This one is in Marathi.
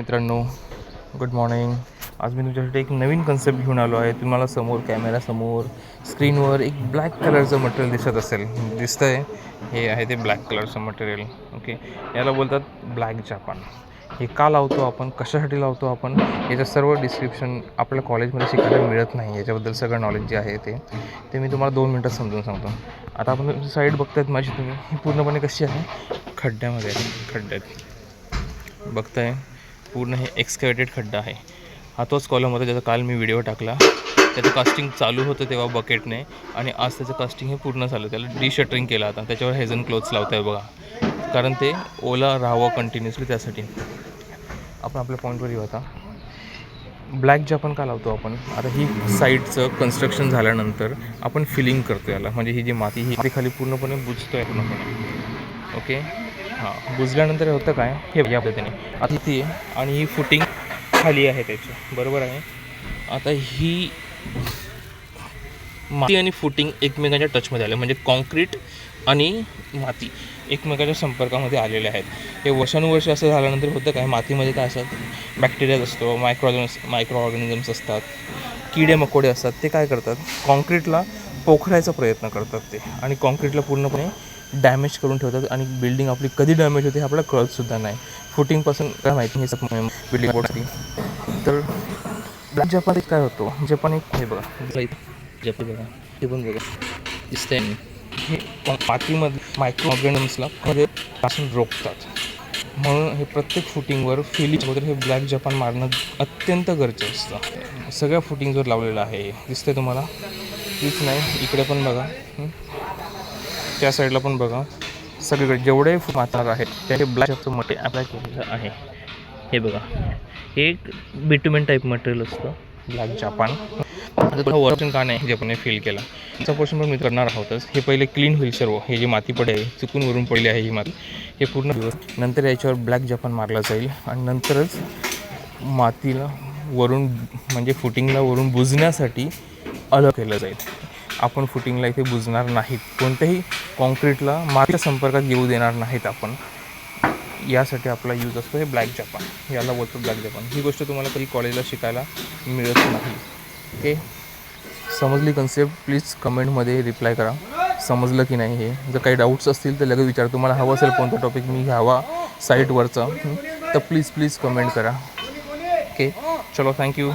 मित्रांनो, गुड मॉर्निंग. आज मी तुमच्यासाठी एक नवीन कन्सेप्ट घेऊन आलो आहे. तुम्हाला समोर कॅमेरासमोर स्क्रीनवर एक ब्लॅक कलरचं मटेरियल दिसतं आहे. हे आहे ते ब्लॅक कलरचं मटेरियल. ओके, याला बोलतात ब्लॅक जापान. हे का लावतो आपण, कशासाठी लावतो आपण, याचं सर्व डिस्क्रिप्शन आपल्या कॉलेजमध्ये शिकायला मिळत नाही. याच्याबद्दल सगळं नॉलेज जे आहे ते मी तुम्हाला 2 मिनटात समजून सांगतो. आता आपण साईड बघतायत माझी तुम्ही, ही पूर्णपणे कशी आहे, खड्ड्यामध्ये आहे. खड्ड्यात बघताय पूर्ण हे एक्सकॅव्हेटेड खड्डा आहे. हा तोच कॉलम होता ज्याचा काल मी व्हिडिओ टाकला. त्याचं कास्टिंग चालू होतं तेव्हा बकेटने, आणि आज त्याचं कास्टिंग हे पूर्ण झालं. त्याला डिशटरिंग केलं आता. त्याच्यावर हेझन क्लोथ्स लावत आहे बघा, कारण ते ओला राहावं कंटिन्युअसली. त्यासाठी आपण आपल्या पॉईंटवर येऊ. आता ब्लॅक जापान का लावतो आपण, आता ही साईडचं कन्स्ट्रक्शन झाल्यानंतर आपण फिलिंग करतो याला. म्हणजे ही जी माती ही खाली पूर्णपणे बुजतो आहे पूर्णपणे. ओके, हां, बुजल्यानंतर होतं काय, हे या पद्धतीने आता ती आणि ही फुटिंग खाली आहे त्याची, बरोबर आहे. आता ही माती आणि फुटिंग एकमेकांच्या टचमध्ये आले, म्हणजे कॉन्क्रीट आणि माती एकमेकांच्या संपर्कामध्ये आलेले आहेत. हे वर्षानुवर्ष असं झाल्यानंतर होतं काय, मातीमध्ये काय असतात, बॅक्टेरियाज असतो, मायक्रो ऑर्गॅनिझम्स असतात, किडे मकोडे असतात. ते काय करतात, कॉन्क्रीटला पोखरायचा प्रयत्न करतात ते, आणि कॉन्क्रीटला पूर्णपणे डॅमेज करून ठेवतात. आणि बिल्डिंग आपली कधी डॅमेज होते हे आपल्याला कळतसुद्धा नाही. फुटिंगपासून काय माहिती हे सगळं बिल्डिंग बोर्डसाठी. तर ब्लॅक जापान काय होतो, जपान एक हे बघा, जपान बघा, हे पण बघा दिसतंय. हे मातीमध्ये मायक्रो ऑर्गॅनिझम्सला मध्ये पासून रोखतात. म्हणून हे प्रत्येक फुटिंगवर फिलिंग वगैरे हे ब्लॅक जापान मारणं अत्यंत गरजेचं असतं. सगळ्या फुटिंगवर लावलेलं आहे, दिसतंय तुम्हाला. तीच नाही, इकडे पण बघा, त्या साईडला पण बघा, सगळीकडे जेवढे मातार आहेत त्याचे ब्लॅक जापानचं मटेरियल अप्लाय केलेलं आहे. हे बघा, हे एक बिटुमेन टाईप मटेरियल असतं ब्लॅक जापान. आता वर्षन का नाही जे आपण फील केला त्याचा पोर्शन पण मी करणार आहोतच. हे पहिले क्लीन होईल सर्व. हे जे माती पडे आहे, चुकून वरून पडली आहे ही माती, हे पूर्ण दिवस नंतर याच्यावर ब्लॅक जापान मारला जाईल. आणि नंतरच मातीला वरून, म्हणजे फुटिंगला वरून बुजण्यासाठी अलग केलं जाईल. आपण फुटिंगला इथे बुजणार नाहीत, कोणत्याही कॉन्क्रीटला मातीच्या संपर्कात येऊ देणार नाहीत आपण. यासाठी आपला यूज असतो हे ब्लॅक जापान, याला बोलतो ब्लॅक जापान. ही गोष्ट तुम्हाला कधी कॉलेजला शिकायला मिळत नाही. ओके, समजली कन्सेप्ट? प्लीज कमेंटमध्ये रिप्लाय करा, समजलं की नाही हे. जर काही डाऊट्स असतील तर लगेच विचारा. तुम्हाला हवं असेल कोणता टॉपिक मी घ्यावा साईटवरचा, तर प्लीज कमेंट करा. ओके, चलो, थँक्यू.